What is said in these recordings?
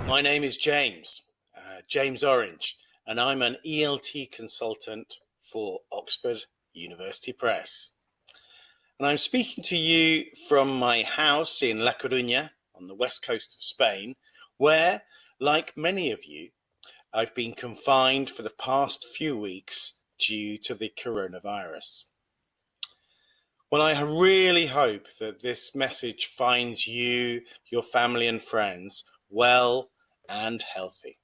My name is James Orange, and I'm an ELT consultant for Oxford University Press. And I'm speaking to you from my house in La Coruña on the west coast of Spain, where, like many of you, I've been confined for the past few weeks due to the coronavirus. Well, I really hope that this message finds you, your family and friends well and healthy.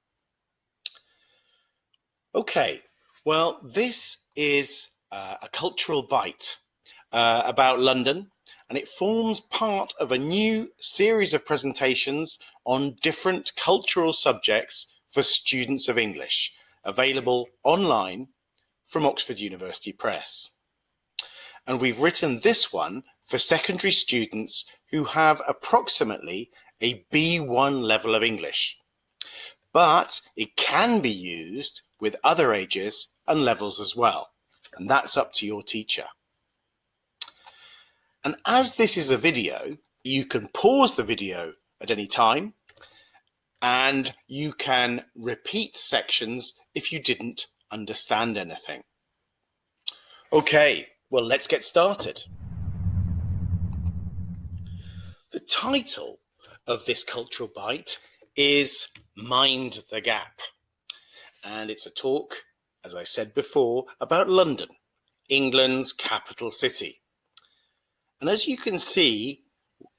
Okay, well, this is a cultural bite about London, and it forms part of a new series of presentations on different cultural subjects for students of English, available online from Oxford University Press. And we've written this one for secondary students who have approximately a B1 level of English. But it can be used with other ages and levels as well, and that's up to your teacher. And as this is a video, you can pause the video at any time, and you can repeat sections if you didn't understand anything. Okay, well, let's get started. The title of this cultural bite is Mind the Gap. And it's a talk, as I said before, about London, England's capital city. And as you can see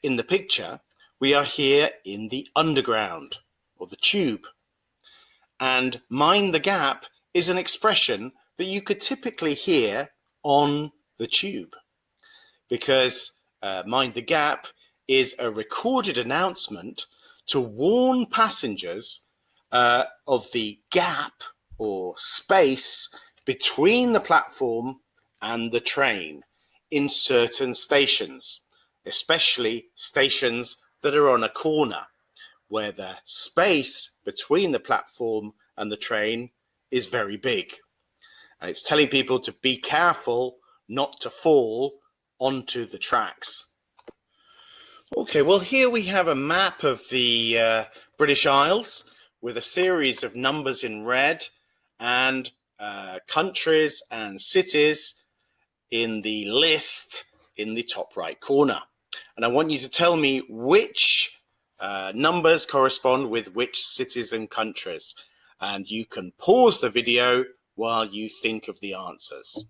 in the picture, we are here in the underground, or the tube. And mind the gap is an expression that you could typically hear on the tube, because mind the gap is a recorded announcement to warn passengers of the gap or space between the platform and the train in certain stations, especially stations that are on a corner where the space between the platform and the train is very big. And it's telling people to be careful not to fall onto the tracks. Okay, well, here we have a map of the British Isles with a series of numbers in red and countries and cities in the list in the top right corner. And I want you to tell me which numbers correspond with which cities and countries. And you can pause the video while you think of the answers.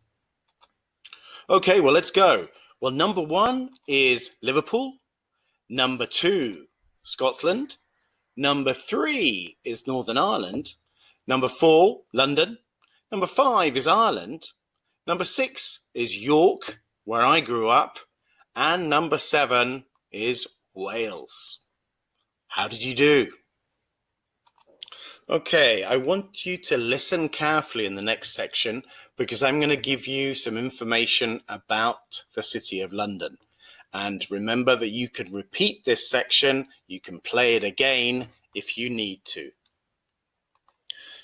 Okay, well, let's go. Well, number 1 is Liverpool. Number 2, Scotland. Number 3 is Northern Ireland. Number 4, London. Number 5 is Ireland. Number 6 is York, where I grew up. And number 7 is Wales. How did you do? Okay, I want you to listen carefully in the next section because I'm going to give you some information about the City of London. And remember that you can repeat this section, you can play it again if you need to.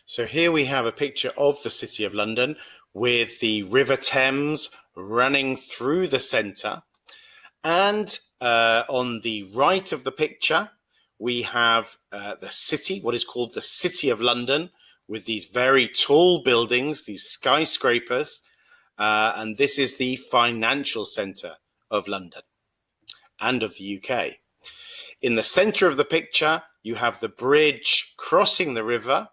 So here we have a picture of the City of London with the River Thames running through the centre. And on the right of the picture, we have the city, what is called the City of London, with these very tall buildings, these skyscrapers, and this is the financial centre of London and of the UK. In the centre of the picture, you have the bridge crossing the river,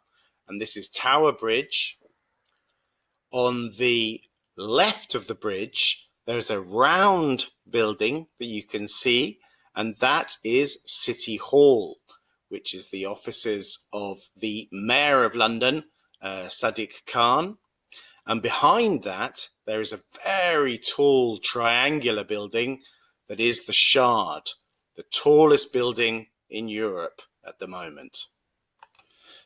and this is Tower Bridge. On the left of the bridge, there's a round building that you can see, and that is City Hall, which is the offices of the Mayor of London, Sadiq Khan. And behind that, there is a very tall triangular building that is the Shard, the tallest building in Europe at the moment.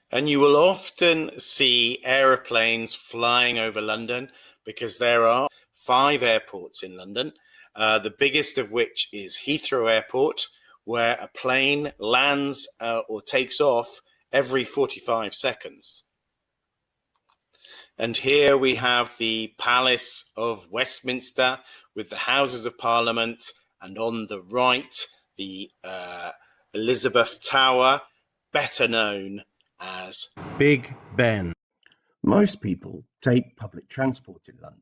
And you will often see aeroplanes flying over London because there are 5 airports in London, the biggest of which is Heathrow Airport, where a plane lands or takes off every 45 seconds. And here we have the Palace of Westminster with the Houses of Parliament, and on the right, the Elizabeth Tower better known as Big Ben. Most people take public transport in London,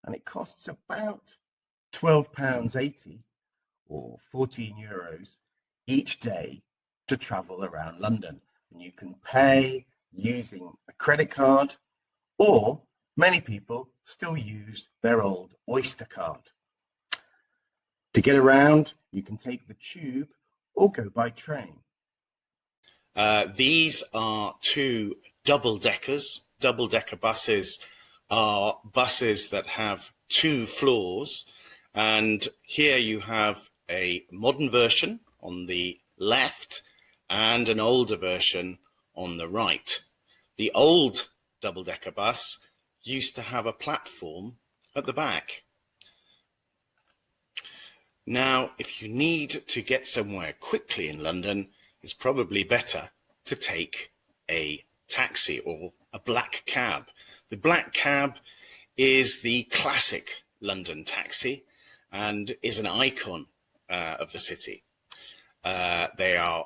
and it costs about £12.80 or €14 each day to travel around London. And you can pay using a credit card, or many people still use their old Oyster card. To get around, you can take the tube or go by train. These are two double-deckers. Double-decker buses are buses that have two floors, and here you have a modern version on the left and an older version on the right. The old double-decker bus used to have a platform at the back. Now, if you need to get somewhere quickly in London, it's probably better to take a taxi or a black cab. The black cab is the classic London taxi and is an icon of the city. They're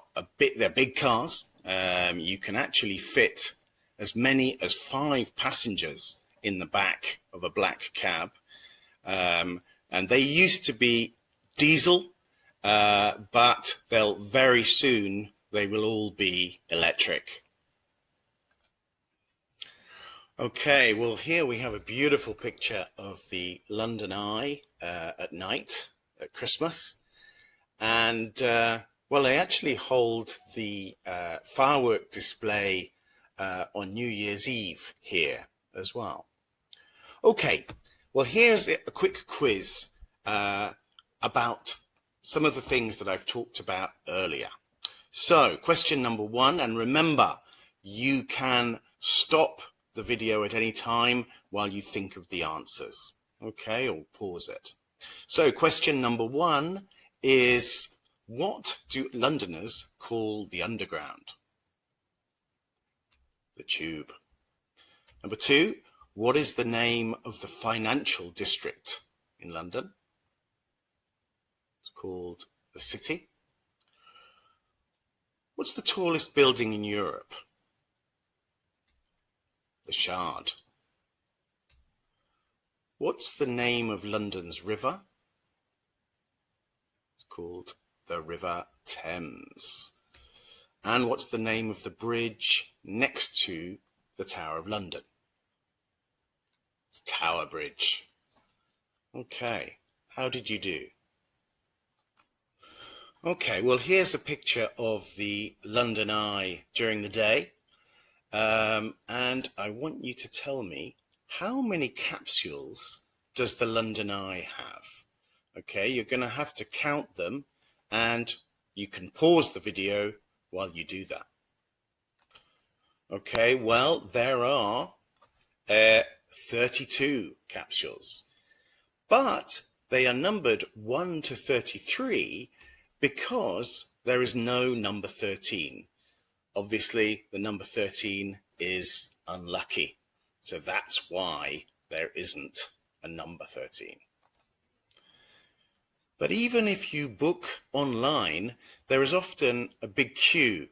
big cars. You can actually fit as many as 5 passengers in the back of a black cab. And they used to be diesel, but very soon they will all be electric. Okay, well, here we have a beautiful picture of the London Eye at night at Christmas. And, well, they actually hold the firework display on New Year's Eve here as well. Okay, well, here's a quick quiz about some of the things that I've talked about earlier. So, question number 1, and remember, you can stop the video at any time while you think of the answers, okay, or pause it. So, question number 1 is, what do Londoners call the Underground? The Tube. Number 2, what is the name of the financial district in London? It's called the City. What's the tallest building in Europe? The Shard. What's the name of London's river? It's called the River Thames. And what's the name of the bridge next to the Tower of London? It's Tower Bridge. Okay, how did you do? Okay, well, here's a picture of the London Eye during the day. And I want you to tell me, how many capsules does the London Eye have? Okay, you're going to have to count them, and you can pause the video while you do that. Okay, well, there are 32 capsules, but they are numbered 1 to 33 because there is no number 13. Obviously, the number 13 is unlucky, so that's why there isn't a number 13. But even if you book online, there is often a big queue.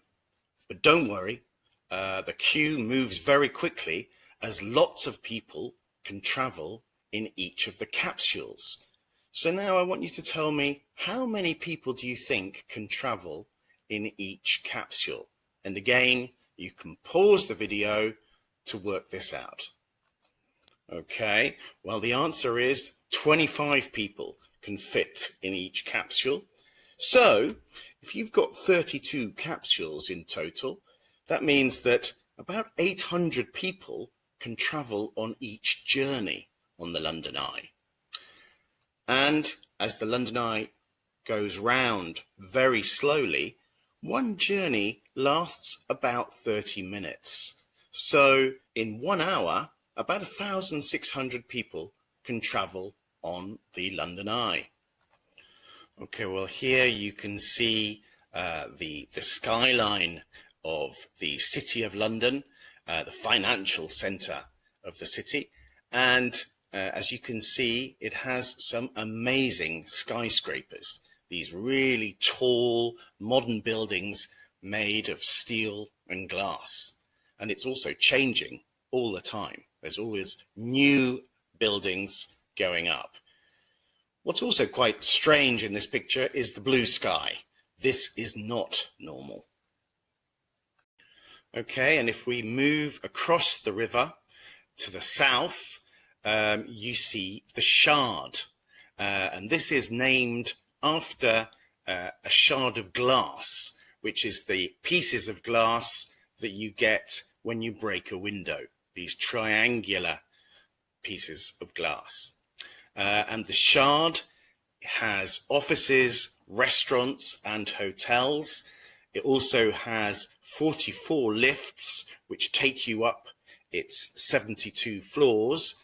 But don't worry, the queue moves very quickly as lots of people can travel in each of the capsules. So now I want you to tell me, how many people do you think can travel in each capsule? And again, you can pause the video to work this out. Okay, well, the answer is 25 people can fit in each capsule. So if you've got 32 capsules in total, that means that about 800 people can travel on each journey on the London Eye. And as the London Eye goes round very slowly, one journey lasts about 30 minutes. So in 1 hour, about 1,600 people can travel on the London Eye. Okay, well, here you can see the skyline of the City of London, the financial centre of the city. And as you can see, it has some amazing skyscrapers, these really tall modern buildings made of steel and glass. And it's also changing all the time. There's always new buildings going up. What's also quite strange in this picture is the blue sky. This is not normal. Okay, and if we move across the river to the south, you see the Shard. And this is named after a shard of glass, which is the pieces of glass that you get when you break a window, these triangular pieces of glass. And the Shard has offices, restaurants and hotels. It also has 44 lifts which take you up its 72 floors,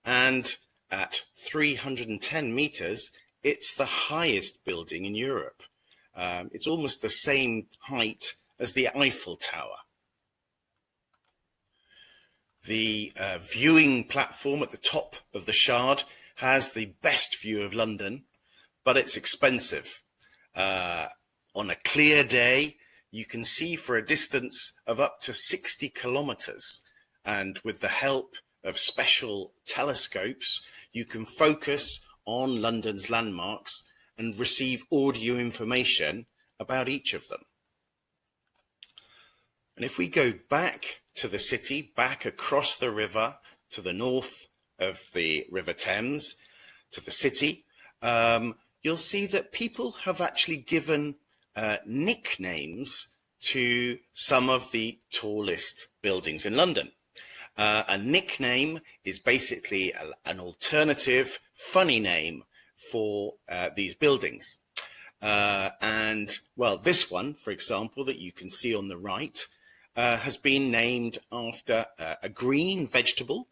and at 310 meters it's the highest building in Europe. It's almost the same height as the Eiffel Tower. The viewing platform at the top of the Shard has the best view of London, but it's expensive. On a clear day, you can see for a distance of up to 60 kilometers. And with the help of special telescopes, you can focus on London's landmarks and receive audio information about each of them. And if we go back to the city, back across the river to the north of the River Thames, to the city, you'll see that people have actually given nicknames to some of the tallest buildings in London. A nickname is basically an alternative, funny name for these buildings. And, well, this one, for example, that you can see on the right, has been named after a green vegetable,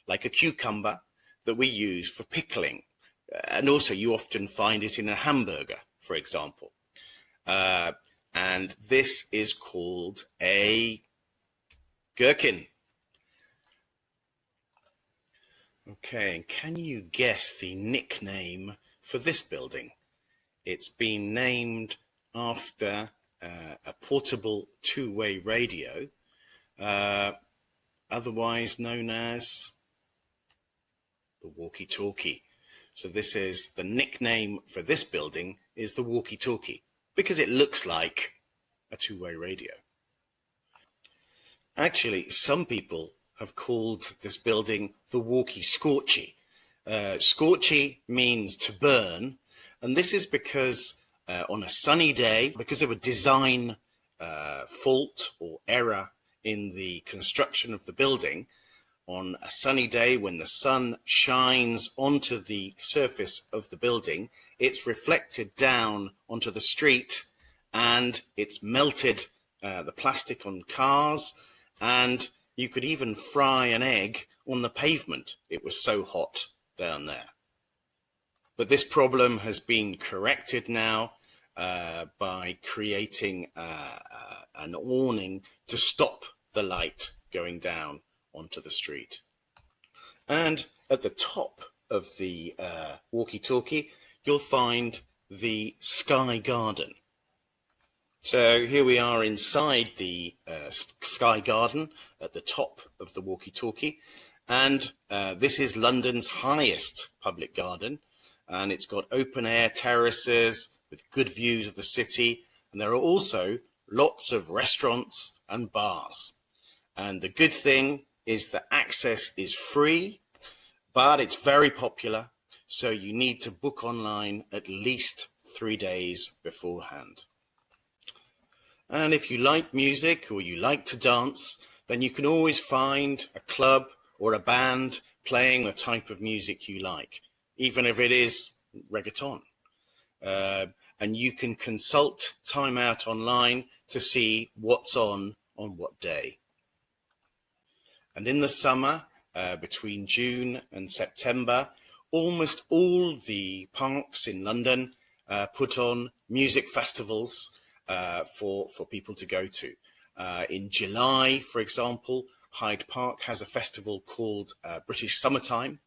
like a cucumber, that we use for pickling. And also you often find it in a hamburger, for example. And this is called a gherkin. Okay, and can you guess the nickname for this building? It's been named after a portable two-way radio, otherwise known as the Walkie Talkie. So this is the nickname for this building is the Walkie Talkie, because it looks like a two-way radio. Actually, some people have called this building the Walkie Scorchy. Scorchy means to burn, and this is because on a sunny day, because of a design fault or error in the construction of the building, on a sunny day when the sun shines onto the surface of the building, it's reflected down onto the street and it's melted the plastic on cars, and you could even fry an egg on the pavement. It was so hot down there. But this problem has been corrected now by creating an awning to stop the light going down onto the street. And at the top of the walkie-talkie, you'll find the Sky Garden. So here we are inside the Sky Garden at the top of the walkie-talkie, and this is London's highest public garden, and it's got open air terraces with good views of the city, and there are also lots of restaurants and bars. And the good thing is that access is free, but it's very popular, so you need to book online at least 3 days beforehand. And if you like music or you like to dance, then you can always find a club or a band playing the type of music you like, even if it is reggaeton. And you can consult Time Out online to see what's on what day. And in the summer, between June and September, almost all the parks in London put on music festivals for people to go to. In July, for example, Hyde Park has a festival called British Summertime.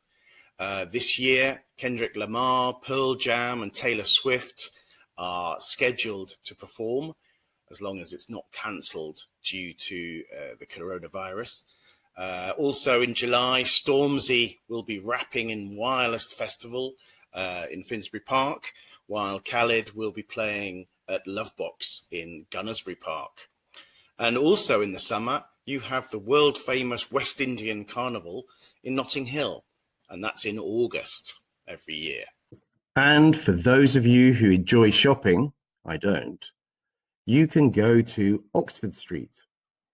This year, Kendrick Lamar, Pearl Jam and Taylor Swift are scheduled to perform. as long as it's not cancelled due to the coronavirus. Also in July, Stormzy will be rapping in Wireless Festival in Finsbury Park, while Khalid will be playing at Lovebox in Gunnersbury Park. And also in the summer, you have the world famous West Indian Carnival in Notting Hill, and that's in August every year. And for those of you who enjoy shopping, I don't, you can go to Oxford Street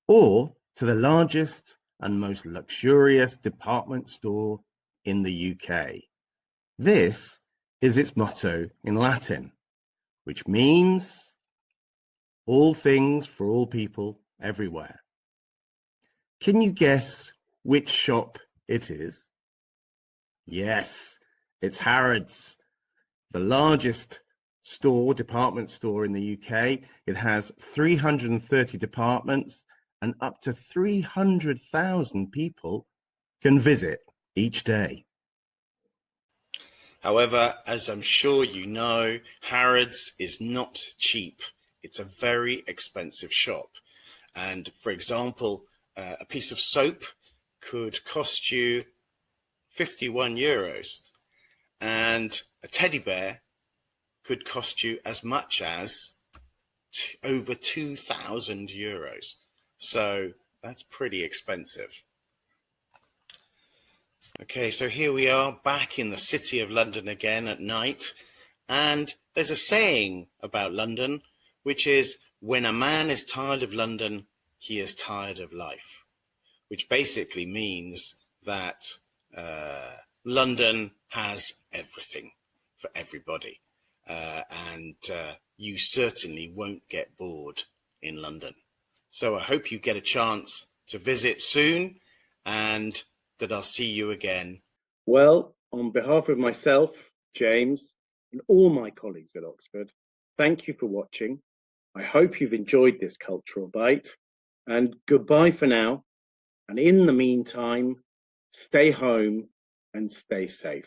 or to the largest and most luxurious department store in the UK. This is its motto in Latin, which means all things for all people everywhere. Can you guess which shop it is? Yes, it's Harrods, the largest department store in the UK. It has 330 departments and up to 300,000 people can visit each day. However, as I'm sure you know, Harrods is not cheap. It's a very expensive shop. And for example, a piece of soap could cost you 51 euros, and a teddy bear could cost you as much as over 2,000 euros. So that's pretty expensive. Okay, so here we are back in the city of London again at night, and there's a saying about London, which is, when a man is tired of London, he is tired of life, which basically means that London has everything for everybody, and you certainly won't get bored in London. So I hope you get a chance to visit soon, and that I'll see you again. Well, on behalf of myself, James, and all my colleagues at Oxford, thank you for watching. I hope you've enjoyed this cultural bite, and goodbye for now. And in the meantime, stay home and stay safe.